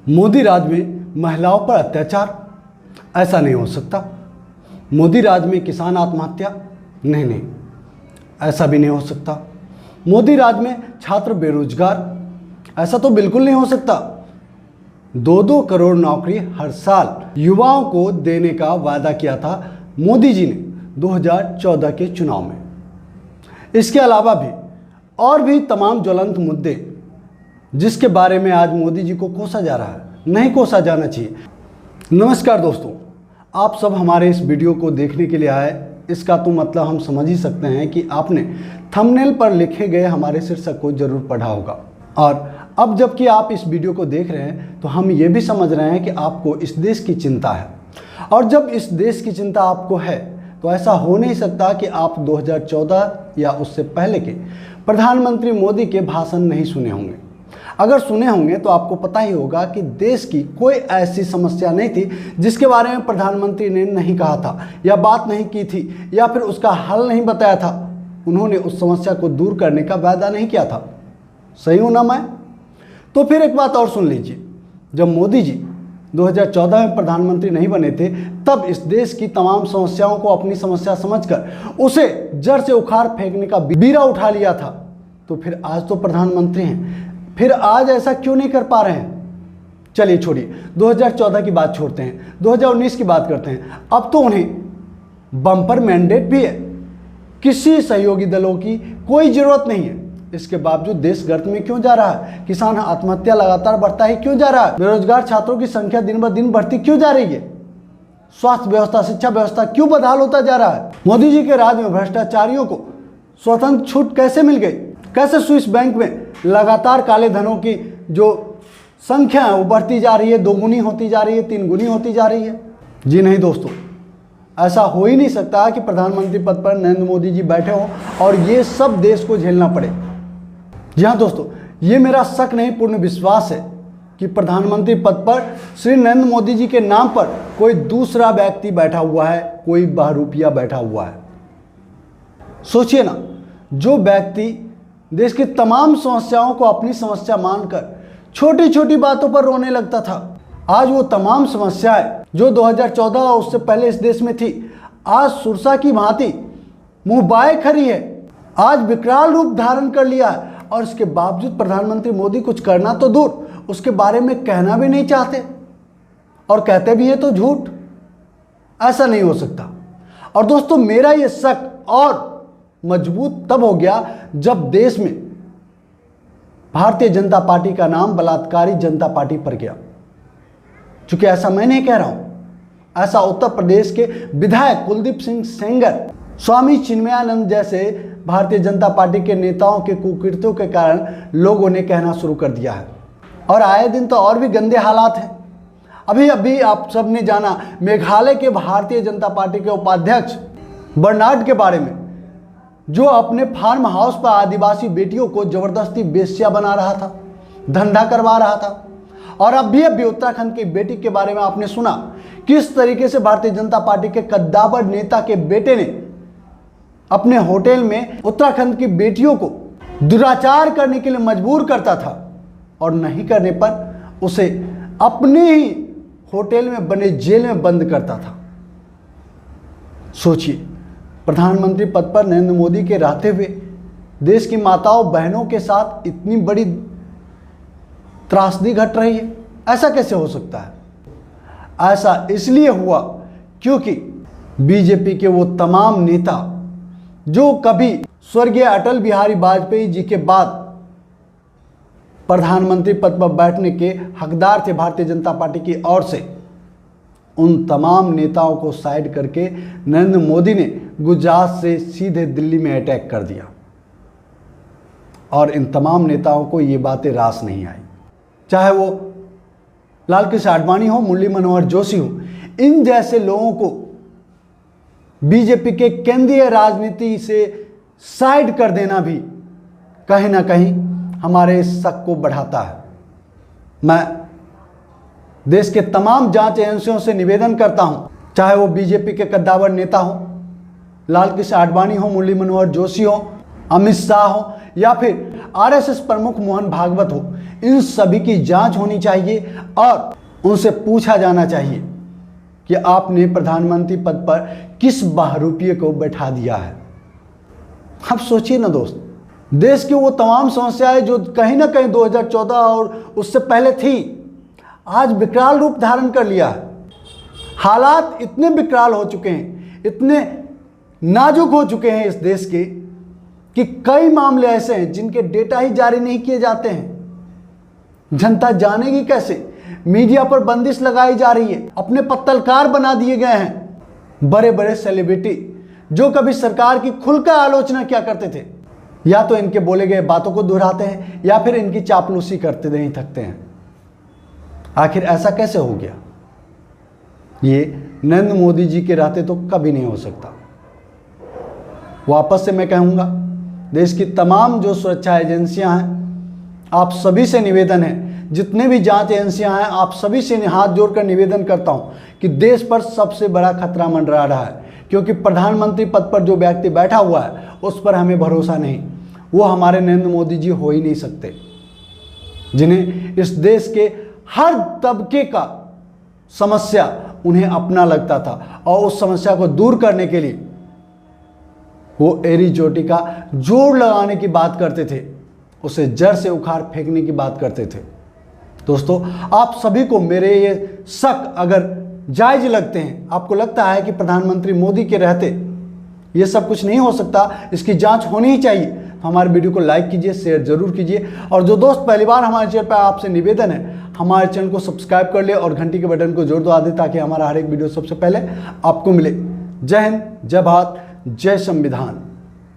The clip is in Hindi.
मोदी राज में महिलाओं पर अत्याचार, ऐसा नहीं हो सकता। मोदी राज में किसान आत्महत्या, नहीं, ऐसा भी नहीं हो सकता। मोदी राज में छात्र बेरोजगार, ऐसा तो बिल्कुल नहीं हो सकता। 2-2 करोड़ नौकरी हर साल युवाओं को देने का वादा किया था मोदी जी ने 2014 के चुनाव में। इसके अलावा भी और भी तमाम ज्वलंत मुद्दे जिसके बारे में आज मोदी जी को कोसा जा रहा है, नहीं कोसा जाना चाहिए। नमस्कार दोस्तों, आप सब हमारे इस वीडियो को देखने के लिए आए, इसका तो मतलब हम समझ ही सकते हैं कि आपने थंबनेल पर लिखे गए हमारे शीर्षक को जरूर पढ़ा होगा। और अब जबकि आप इस वीडियो को देख रहे हैं तो हम ये भी समझ रहे हैं कि आपको इस देश की चिंता है। और जब इस देश की चिंता आपको है तो ऐसा हो नहीं सकता कि आप 2014 या उससे पहले के प्रधानमंत्री मोदी के भाषण नहीं सुने होंगे। अगर सुने होंगे तो आपको पता ही होगा कि देश की कोई ऐसी समस्या नहीं थी जिसके बारे में प्रधानमंत्री ने नहीं कहा था या बात नहीं की थी या फिर उसका हल नहीं बताया था। उन्होंने उस समस्या को दूर करने का वादा नहीं किया था। सही हूं ना मैं? तो फिर एक बात और सुन लीजिए, जब मोदी जी 2014 में प्रधानमंत्री नहीं बने थे तब इस देश की तमाम समस्याओं को अपनी समस्या समझकर उसे जड़ से उखाड़ फेंकने का बीड़ा उठा लिया था। तो फिर आज तो प्रधानमंत्री हैं, फिर आज ऐसा क्यों नहीं कर पा रहे हैं? चलिए छोड़िए, 2014 की बात छोड़ते हैं, 2019 की बात करते हैं। अब तो उन्हें बम्पर मैंडेट भी है, किसी सहयोगी दलों की कोई जरूरत नहीं है। इसके बावजूद देश गर्त में क्यों जा रहा है? किसान आत्महत्या लगातार बढ़ता ही क्यों जा रहा है? बेरोजगार छात्रों की संख्या दिन ब दिन बढ़ती क्यों जा रही है? स्वास्थ्य व्यवस्था, शिक्षा व्यवस्था क्यों बदहाल होता जा रहा है? मोदी जी के राज में भ्रष्टाचारियों को स्वतंत्र छूट कैसे मिल गई? कैसे स्विस बैंक में लगातार काले धनों की जो संख्या है वो बढ़ती जा रही है, 2 गुनी होती जा रही है, 3 गुनी होती जा रही है? जी नहीं दोस्तों, ऐसा हो ही नहीं सकता कि प्रधानमंत्री पद पर नरेंद्र मोदी जी बैठे हों और ये सब देश को झेलना पड़े। जी हाँ दोस्तों, ये मेरा शक नहीं पूर्ण विश्वास है कि प्रधानमंत्री पद पर श्री नरेंद्र मोदी जी के नाम पर कोई दूसरा व्यक्ति बैठा हुआ है, कोई बहरूपिया बैठा हुआ है। सोचिए ना, जो व्यक्ति देश की तमाम समस्याओं को अपनी समस्या मानकर छोटी छोटी बातों पर रोने लगता था, आज वो तमाम समस्याएं जो 2014 और उससे पहले इस देश में थी आज सुरसा की भांति मुंह बाए खड़ी है, आज विकराल रूप धारण कर लिया है। और इसके बावजूद प्रधानमंत्री मोदी कुछ करना तो दूर, उसके बारे में कहना भी नहीं चाहते, और कहते भी हैं तो झूठ। ऐसा नहीं हो सकता। और दोस्तों, मेरा ये शक और मजबूत तब हो गया जब देश में भारतीय जनता पार्टी का नाम बलात्कारी जनता पार्टी पर गया। चूंकि ऐसा मैं नहीं कह रहा हूं, ऐसा उत्तर प्रदेश के विधायक कुलदीप सिंह सेंगर, स्वामी चिन्मयानंद जैसे भारतीय जनता पार्टी के नेताओं के कुकृत्यों के कारण लोगों ने कहना शुरू कर दिया है। और आए दिन तो और भी गंदे हालात हैं। अभी आप सब ने जाना मेघालय के भारतीय जनता पार्टी के उपाध्यक्ष बर्नार्ड के बारे में, जो अपने फार्म हाउस पर आदिवासी बेटियों को जबरदस्ती बेश्या बना रहा था, धंधा करवा रहा था। और अभी उत्तराखंड की बेटी के बारे में आपने सुना किस तरीके से भारतीय जनता पार्टी के कद्दावर नेता के बेटे ने अपने होटल में उत्तराखंड की बेटियों को दुराचार करने के लिए मजबूर करता था, और नहीं करने पर उसे अपने ही होटल में बने जेल में बंद करता था। सोचिए, प्रधानमंत्री पद पर नरेंद्र मोदी के रहते हुए देश की माताओं बहनों के साथ इतनी बड़ी त्रासदी घट रही है। ऐसा कैसे हो सकता है? ऐसा इसलिए हुआ क्योंकि बीजेपी के वो तमाम नेता जो कभी स्वर्गीय अटल बिहारी वाजपेयी जी के बाद प्रधानमंत्री पद पर बैठने के हकदार थे भारतीय जनता पार्टी की ओर से, उन तमाम नेताओं को साइड करके नरेंद्र मोदी ने गुजरात से सीधे दिल्ली में अटैक कर दिया। और इन तमाम नेताओं को ये बातें रास नहीं आई, चाहे वो लालकृष्ण आडवाणी हो, मुरली मनोहर जोशी हो। इन जैसे लोगों को बीजेपी के केंद्रीय राजनीति से साइड कर देना भी कहीं ना कहीं हमारे शक को बढ़ाता है। मैं देश के तमाम जांच एजेंसियों से निवेदन करता हूं, चाहे वो बीजेपी के कद्दावर नेता हो, लालकृष्ण आडवाणी हो, मुरली मनोहर जोशी हो, अमित शाह हो या फिर आरएसएस प्रमुख मोहन भागवत हो, इन सभी की जांच होनी चाहिए और उनसे पूछा जाना चाहिए कि आपने प्रधानमंत्री पद पर किस बहरूपिये को बैठा दिया है। आप सोचिए ना दोस्त, देश की वो तमाम समस्याएं जो कहीं ना कहीं 2014 और उससे पहले थी, आज विकराल रूप धारण कर लिया है। हालात इतने विकराल हो चुके हैं, इतने नाजुक हो चुके हैं इस देश के कि कई मामले ऐसे हैं जिनके डेटा ही जारी नहीं किए जाते हैं। जनता जानेगी कैसे? मीडिया पर बंदिश लगाई जा रही है, अपने पत्तलकार बना दिए गए हैं। बड़े बड़े सेलिब्रिटी जो कभी सरकार की खुलकर आलोचना किया करते थे, या तो इनके बोले गए बातों को दोहराते हैं या फिर इनकी चापलूसी करते नहीं थकते हैं। आखिर ऐसा कैसे हो गया? ये नरेंद्र मोदी जी के रहते तो कभी नहीं हो सकता। वापस से मैं कहूँगा, देश की तमाम जो सुरक्षा एजेंसियां हैं, आप सभी से निवेदन है, जितने भी जांच एजेंसियां हैं, आप सभी से हाथ जोड़कर निवेदन करता हूं कि देश पर सबसे बड़ा खतरा मंडरा रहा है। क्योंकि प्रधानमंत्री पद पर जो व्यक्ति बैठा हुआ है उस पर हमें भरोसा नहीं। वो हमारे नरेंद्र मोदी जी हो ही नहीं सकते, जिन्हें इस देश के हर तबके का समस्या उन्हें अपना लगता था और उस समस्या को दूर करने के लिए वो एड़ी चोटी का जोड़ लगाने की बात करते थे, उसे जड़ से उखाड़ फेंकने की बात करते थे। दोस्तों, आप सभी को मेरे ये शक अगर जायज लगते हैं, आपको लगता है कि प्रधानमंत्री मोदी के रहते ये सब कुछ नहीं हो सकता, इसकी जांच होनी ही चाहिए, तो हमारे वीडियो को लाइक कीजिए, शेयर जरूर कीजिए। और जो दोस्त पहली बार हमारे चैनल पर, आपसे निवेदन है हमारे चैनल को सब्सक्राइब कर ले और घंटी के बटन को जोर दबा दे ताकि हमारा हर एक वीडियो सबसे पहले आपको मिले। जय हिंद, जय भारत, जय संविधान।